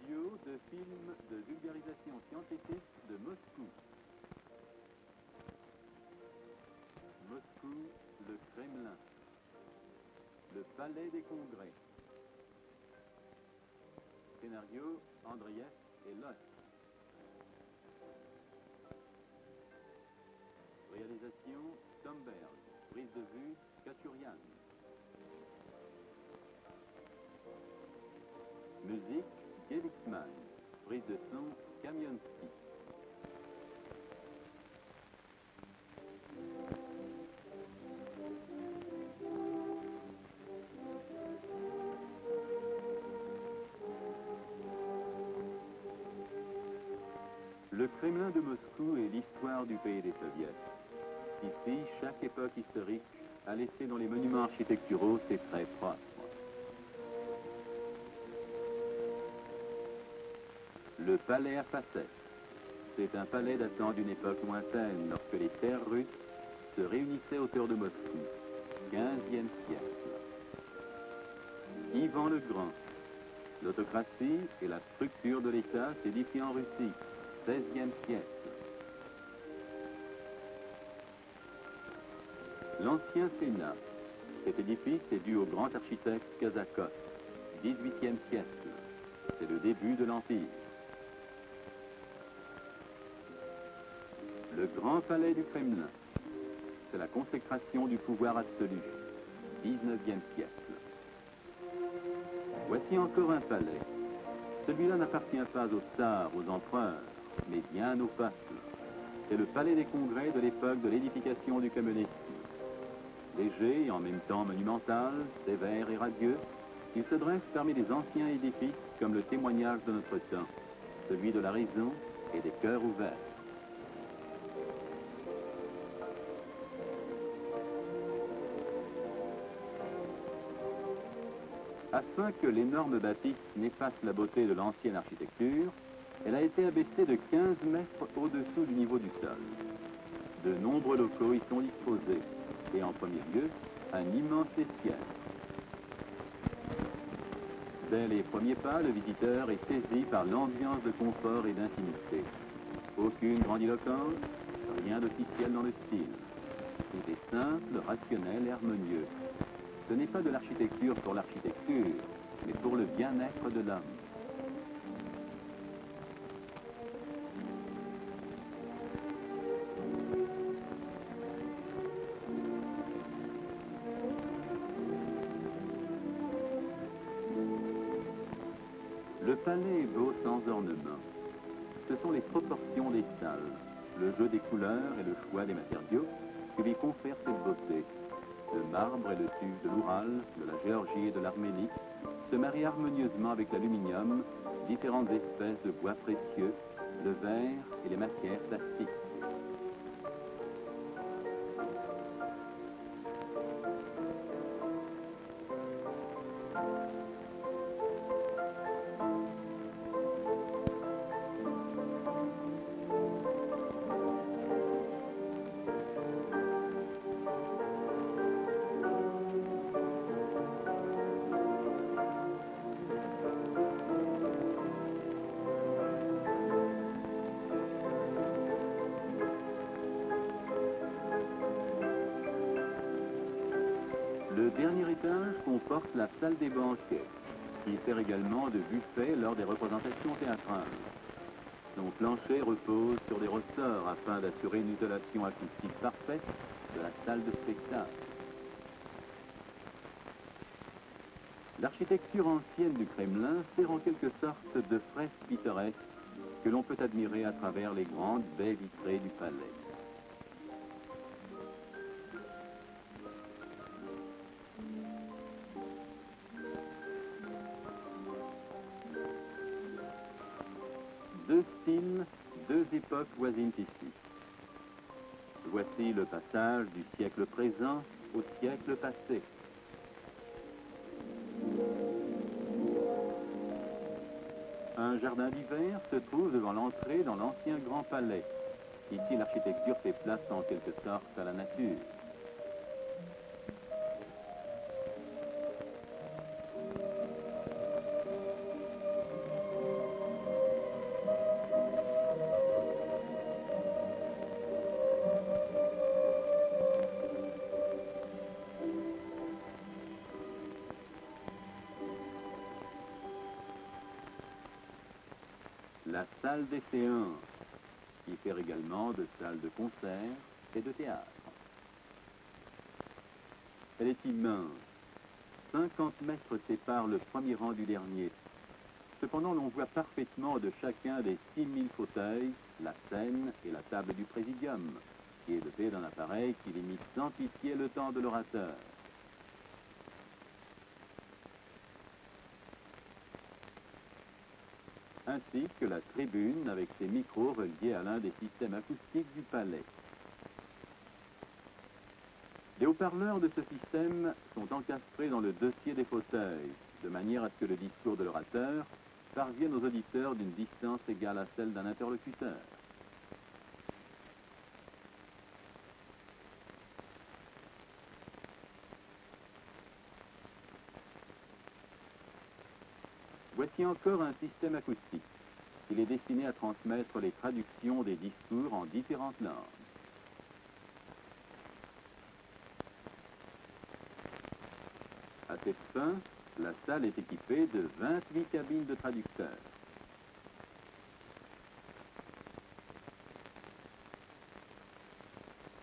duo de films de vulgarisation scientifique de Moscou. Moscou, le Kremlin, le Palais des Congrès. Scénario, Andreev et Loth. Réalisation, Tomberg. Prise de vue, Kachurian. Musique, Gelixman. Prise de son, Kamionski. Le Kremlin de Moscou est l'histoire du pays des Soviets. Ici, chaque époque historique a laissé dans les monuments architecturaux ses traits propres. Le palais à facettes. C'est un palais datant d'une époque lointaine, lorsque les terres russes se réunissaient autour de Moscou, 15e siècle. Ivan le Grand. L'autocratie et la structure de l'État s'édifient en Russie, 16e siècle. L'ancien Sénat. Cet édifice est dû au grand architecte Kazakov, 18e siècle. C'est le début de l'Empire. Le grand palais du Kremlin. C'est la consécration du pouvoir absolu, 19e siècle. Voici encore un palais. Celui-là n'appartient pas aux tsars, aux empereurs, mais bien au peuple. C'est le palais des congrès de l'époque de l'édification du communisme. Léger et en même temps monumental, sévère et radieux, il se dresse parmi les anciens édifices comme le témoignage de notre temps, celui de la raison et des cœurs ouverts. Afin que l'énorme bâtisse n'efface la beauté de l'ancienne architecture, elle a été abaissée de 15 mètres au-dessous du niveau du sol. De nombreux locaux y sont disposés, et en premier lieu, un immense vestiaire. Dès les premiers pas, le visiteur est saisi par l'ambiance de confort et d'intimité. Aucune grandiloquence, rien d'officiel dans le style. Tout est simple, rationnel et harmonieux. Ce n'est pas de l'architecture pour l'architecture, mais pour le bien-être de l'homme. Le palais est beau sans ornement. Ce sont les proportions des salles, le jeu des couleurs et le choix des matériaux qui lui confèrent cette beauté. Le marbre et le tuf de l'Oural, de la Géorgie et de l'Arménie se marient harmonieusement avec l'aluminium, différentes espèces de bois précieux, le verre et les matières plastiques. Le dernier étage comporte la salle des banquets, qui sert également de buffet lors des représentations théâtrales. Son plancher repose sur des ressorts afin d'assurer une isolation acoustique parfaite de la salle de spectacle. L'architecture ancienne du Kremlin sert en quelque sorte de fresque pittoresque que l'on peut admirer à travers les grandes baies vitrées du palais. Deux styles, deux époques voisinent ici. Voici le passage du siècle présent au siècle passé. Un jardin d'hiver se trouve devant l'entrée dans l'ancien grand palais. Ici, l'architecture fait place en quelque sorte à la nature. la salle des séances, qui sert également de salle de concert et de théâtre. Elle est immense. 50 mètres séparent le premier rang du dernier. Cependant, l'on voit parfaitement de chacun des 6000 fauteuils la scène et la table du présidium, qui est dotée d'un appareil qui limite sans pitié le temps de l'orateur. Ainsi que la tribune avec ses micros reliés à l'un des systèmes acoustiques du palais. Les haut-parleurs de ce système sont encastrés dans le dossier des fauteuils, de manière à ce que le discours de l'orateur parvienne aux auditeurs d'une distance égale à celle d'un interlocuteur. Voici encore un système acoustique. Il est destiné à transmettre les traductions des discours en différentes langues. À cette fin, la salle est équipée de 28 cabines de traducteurs.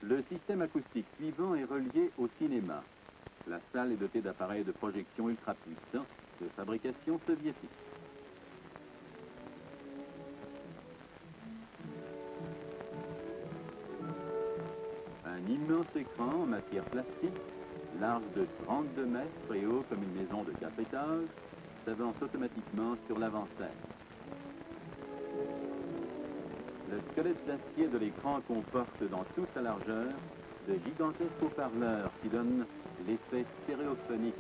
Le système acoustique suivant est relié au cinéma. La salle est dotée d'appareils de projection ultra puissants de fabrication soviétique. Un immense écran en matière plastique, large de 32 mètres et haut comme une maison de 4 étages, s'avance automatiquement sur l'avant-scène. Le squelette d'acier de l'écran comporte dans toute sa largeur de gigantesques haut-parleurs qui donnent l'effet stéréophonique.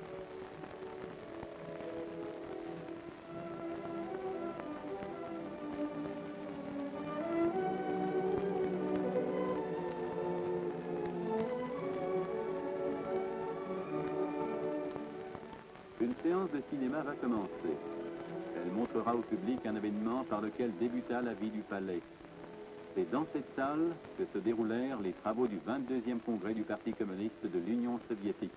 Une séance de cinéma va commencer. Elle montrera au public un événement par lequel débuta la vie du palais. C'est dans cette salle que se déroulèrent les travaux du 22e congrès du Parti communiste de l'Union soviétique.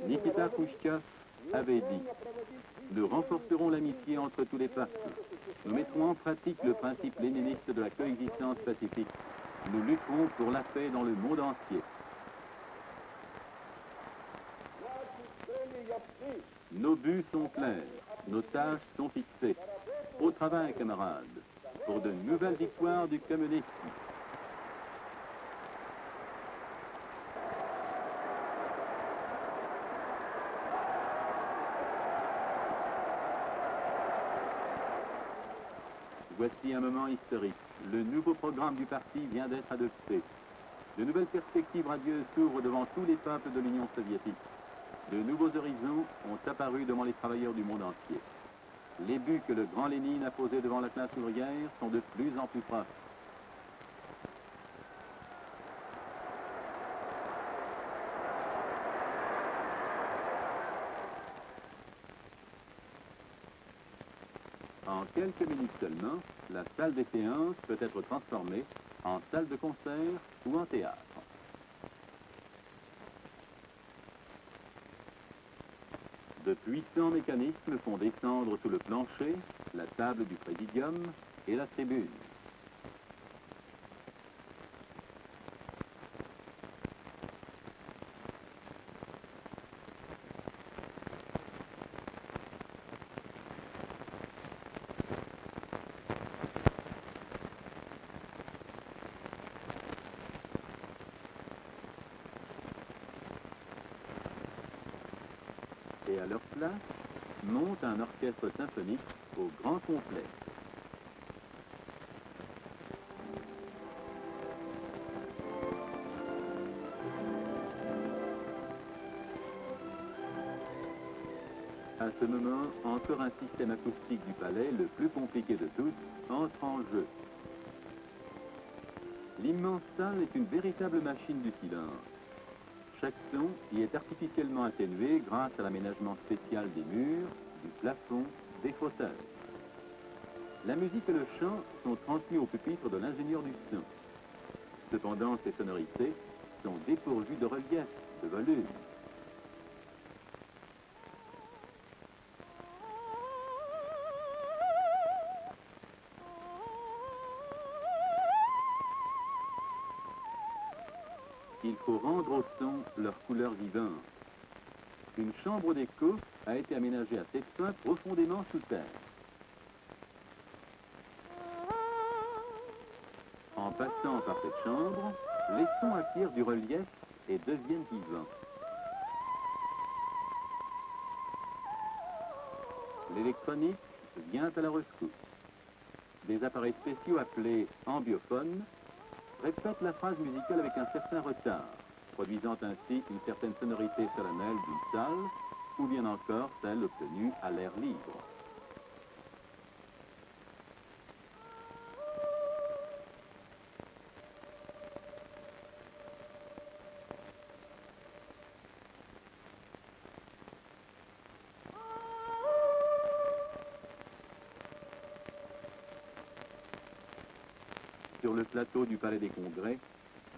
Nikita Khrouchtchev avait dit « Nous renforcerons l'amitié entre tous les peuples. Nous mettrons en pratique le principe léniniste de la coexistence pacifique. Nous lutterons pour la paix dans le monde entier. » Nos buts sont clairs, nos tâches sont fixées. Au travail, camarades, pour de nouvelles victoires du communisme. Voici un moment historique. Le nouveau programme du parti vient d'être adopté. De nouvelles perspectives radieuses s'ouvrent devant tous les peuples de l'Union soviétique. De nouveaux horizons ont apparu devant les travailleurs du monde entier. Les buts que le grand Lénine a posés devant la classe ouvrière sont de plus en plus proches. En quelques minutes seulement, la salle des séances peut être transformée en salle de concert ou en théâtre. De puissants mécanismes font descendre sous le plancher la table du présidium et la tribune. Et à leur place, monte un orchestre symphonique au grand complet. À ce moment, encore un système acoustique du palais, le plus compliqué de tous, entre en jeu. L'immense salle est une véritable machine du silence. Chaque son y est artificiellement atténué grâce à l'aménagement spécial des murs, du plafond, des fauteuils. La musique et le chant sont transmis au pupitre de l'ingénieur du son. Cependant, ces sonorités sont dépourvues de relief, de volume. faut rendre au son leur couleur vivante. Une chambre d'écho a été aménagée à cette fin profondément sous terre. En passant par cette chambre, les sons acquièrent du relief et deviennent vivants. L'électronique vient à la rescousse. Des appareils spéciaux appelés ambiophones répètent la phrase musicale avec un certain retard, produisant ainsi une certaine sonorité solennelle d'une salle, ou bien encore celle obtenue à l'air libre. Sur le plateau du Palais des Congrès,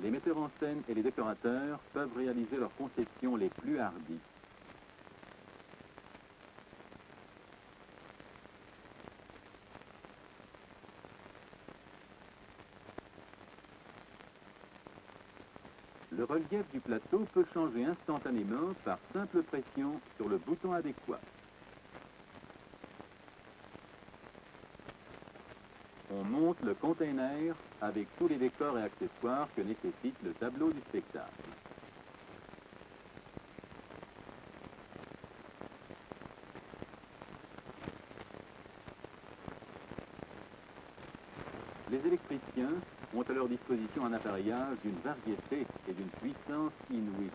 les metteurs en scène et les décorateurs peuvent réaliser leurs conceptions les plus hardies. Le relief du plateau peut changer instantanément par simple pression sur le bouton adéquat. On monte le container avec tous les décors et accessoires que nécessite le tableau du spectacle. Les électriciens ont à leur disposition un appareillage d'une variété et d'une puissance inouïe.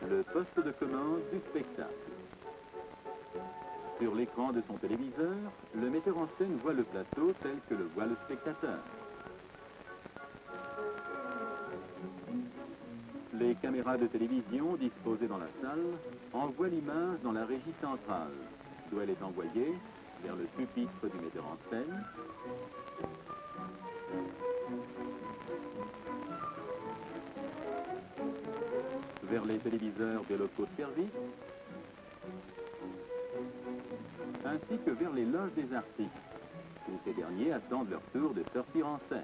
Le poste de commande du spectacle. Sur l'écran de son téléviseur, le metteur en scène voit le plateau tel que le voit le spectateur. Les caméras de télévision disposées dans la salle envoient l'image dans la régie centrale, d'où elle est envoyée vers le pupitre du metteur en scène, vers les téléviseurs des locaux de service, ainsi que vers les loges des artistes, où ces derniers attendent leur tour de sortir en scène.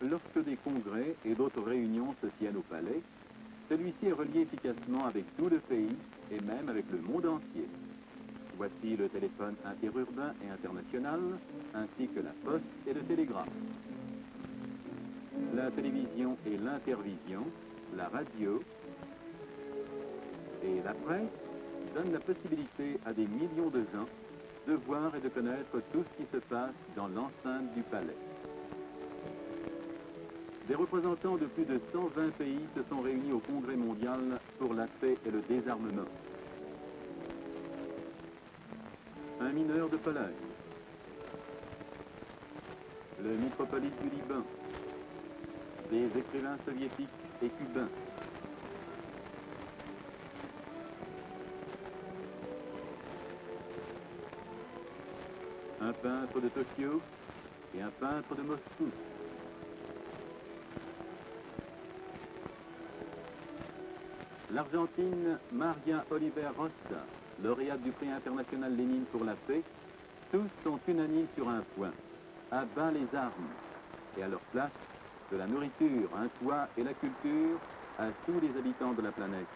Lorsque des congrès et d'autres réunions se tiennent au palais, celui-ci est relié efficacement avec tout le pays et même avec le monde entier. Voici le téléphone interurbain et international, ainsi que la poste et le télégraphe. La télévision et l'intervision, la radio et la presse donnent la possibilité à des millions de gens de voir et de connaître tout ce qui se passe dans l'enceinte du palais. Des représentants de plus de 120 pays se sont réunis au Congrès mondial pour la paix et le désarmement. Un mineur de Pologne, le mitropolite du Liban, des écrivains soviétiques et cubains, un peintre de Tokyo et un peintre de Moscou, L'Argentine, Maria Oliver Rossa, lauréate du prix international Lénine pour la paix, tous sont unanimes sur un point, à bas les armes, et à leur place, de la nourriture, un toit et la culture à tous les habitants de la planète.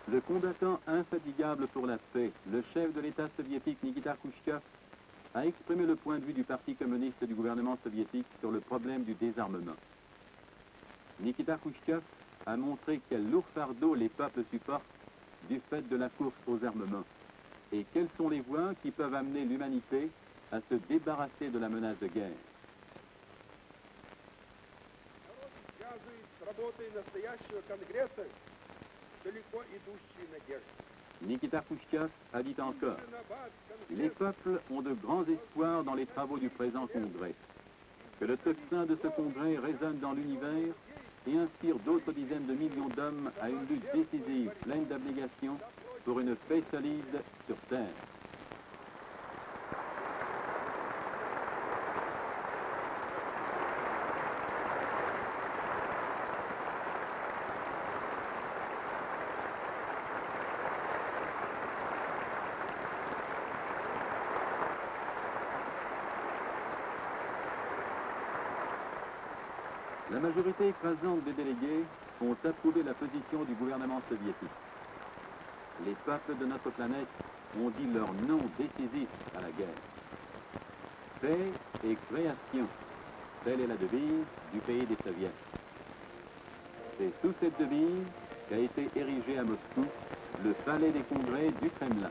Le combattant infatigable pour la paix, le chef de l'État soviétique Nikita Khrouchtchev, a exprimé le point de vue du Parti communiste du gouvernement soviétique sur le problème du désarmement. Nikita Khrouchtchev a montré quel lourd fardeau les peuples supportent du fait de la course aux armements et quelles sont les voies qui peuvent amener l'humanité à se débarrasser de la menace de guerre. Nikita Khrouchtchev a dit encore, les peuples ont de grands espoirs dans les travaux du présent congrès. Que le tocsin de ce congrès résonne dans l'univers et inspire d'autres dizaines de millions d'hommes à une lutte décisive, pleine d'abnégation, pour une paix solide sur Terre. La majorité écrasante des délégués ont approuvé la position du gouvernement soviétique. Les peuples de notre planète ont dit leur non décisif à la guerre. Paix et création, telle est la devise du pays des soviets. C'est sous cette devise qu'a été érigé à Moscou le palais des congrès du Kremlin.